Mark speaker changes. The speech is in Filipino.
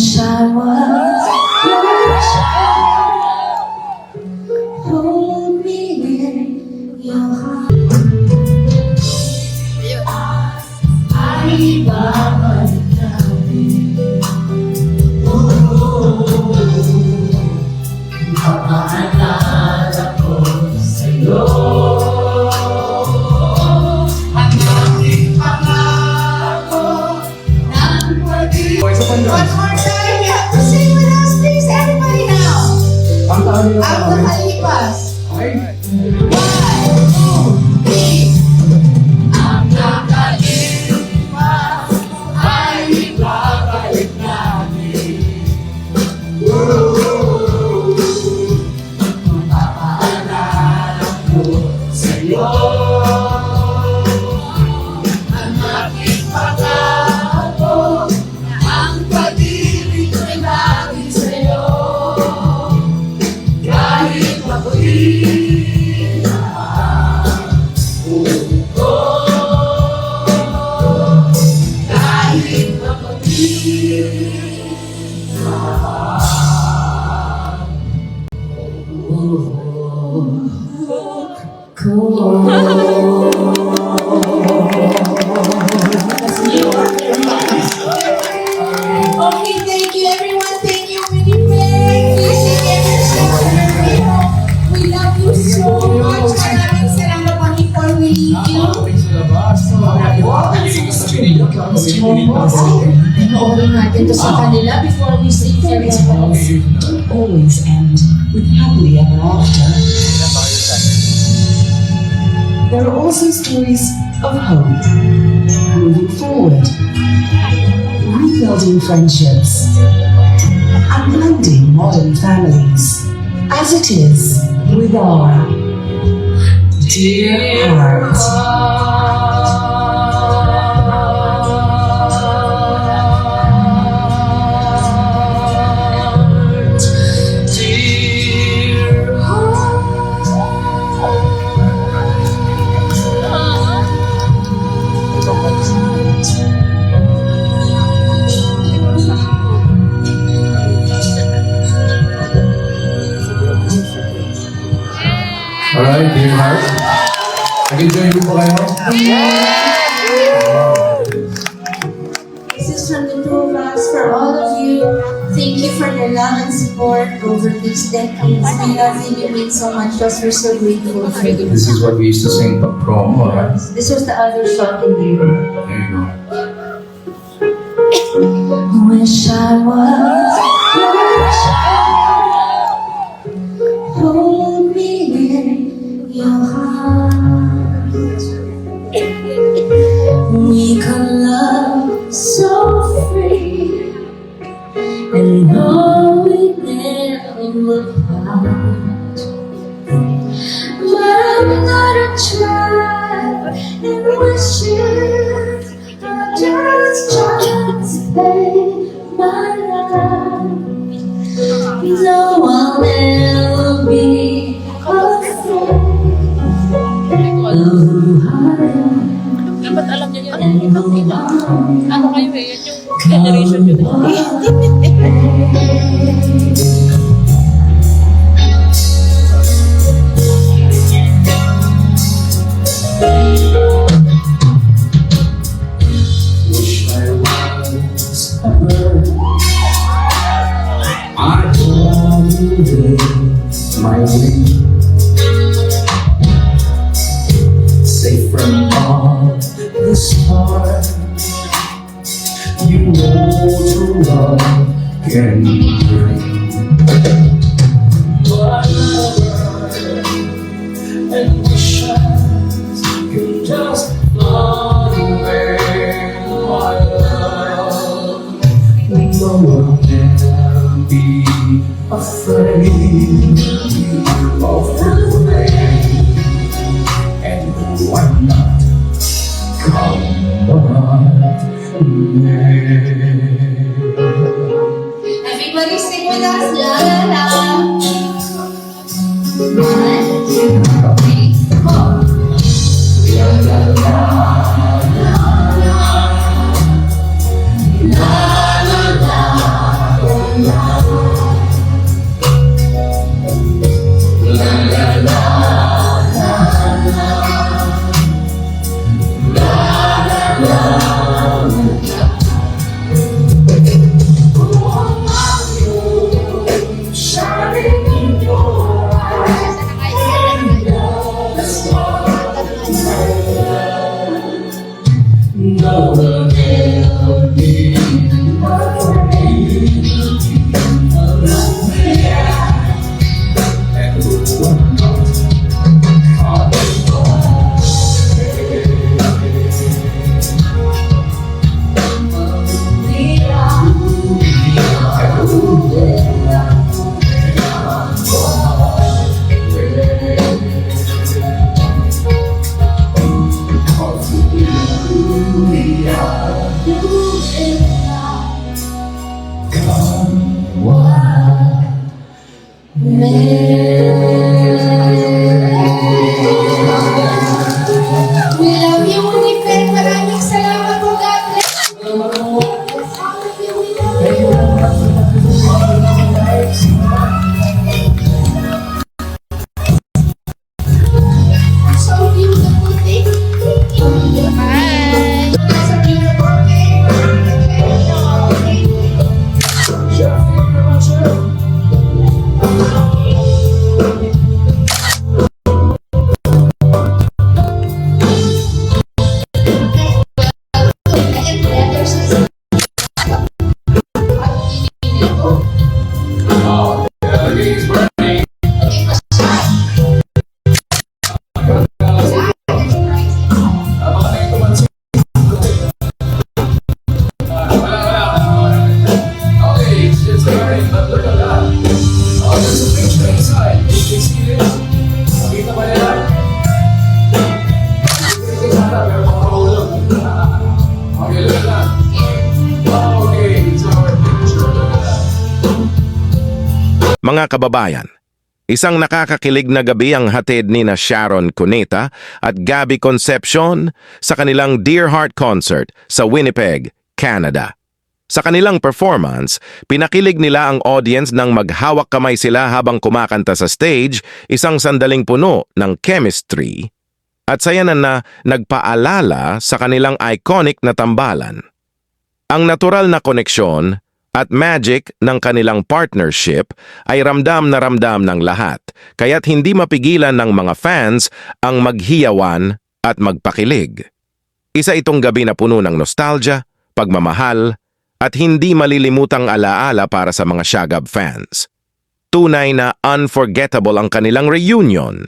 Speaker 1: wish I was your child. Hold me in your heart. Ay, babalik namin. Papaalala ko sa'yo. Ang aking pangako ng pag-ibig. One more time, you have to sing with us, please, everybody now. Ang nakalipas. One, two, three. Ang nakalipas ay babalik namin. Papaalala ko sa'yo. Ang aking pangako, ang pag-ibig ko'y lagi sa'yo. Kahit ako'y kahit okay, thank you everyone. Thank you, Winnipeg. We love you so much. Maraming salamat, Panginoon. We need you. Panoorin natin to sa kanila before we sing farewell.
Speaker 2: Always end with happily ever after. There are also stories of hope, moving forward, rebuilding friendships, and blending modern families, as it is with our dear heart.
Speaker 3: Alright, dear heart. Nag-enjoy mo po kayo?
Speaker 1: This is from the two of us for all of you. Thank you for your love and support over these decades. We love you. You mean so much to us. We're so grateful for you.
Speaker 3: This is what we used to sing pag promo, right?
Speaker 1: This was the other shot in there.
Speaker 3: There you go.
Speaker 1: Wish I was your child. Hold me in your heart. We could love so free and know we never will part. But I'm gonna try and wishes I just try to stay my life. No, I'll never be afraid.
Speaker 4: Dapat alam niyo yan. Ano kayo eh, yan yung generation yun.
Speaker 3: Wish I was a bird. I want to live my wings, safe from all the stars. You know to love can bring. But and wish I could just fly away, my love. No one can be afraid of the rain, and why not come on?
Speaker 1: Everybody sing with us. La la la. 1, 2, 3, 4. La la la. La la la. We love you, Winifred. Maraming salamat po, God bless. So beautiful, thank you.
Speaker 4: Bye!
Speaker 1: It's a beautiful day.
Speaker 5: Mga kababayan, isang nakakakilig na gabi ang hatid ni na Sharon Cuneta at Gabby Concepcion sa kanilang Dear Heart Concert sa Winnipeg, Canada. Sa kanilang performance, pinakilig nila ang audience nang maghawak kamay sila habang kumakanta sa stage, isang sandaling puno ng chemistry at sayanan na nagpaalala sa kanilang iconic na tambalan. Ang natural na koneksyon at magic ng kanilang partnership ay ramdam na ramdam ng lahat, kaya't hindi mapigilan ng mga fans ang maghiyawan at magpakilig. Isa itong gabi na puno ng nostalgia, pagmamahal, at hindi malilimutang alaala para sa mga Shagab fans. Tunay na unforgettable ang kanilang reunion.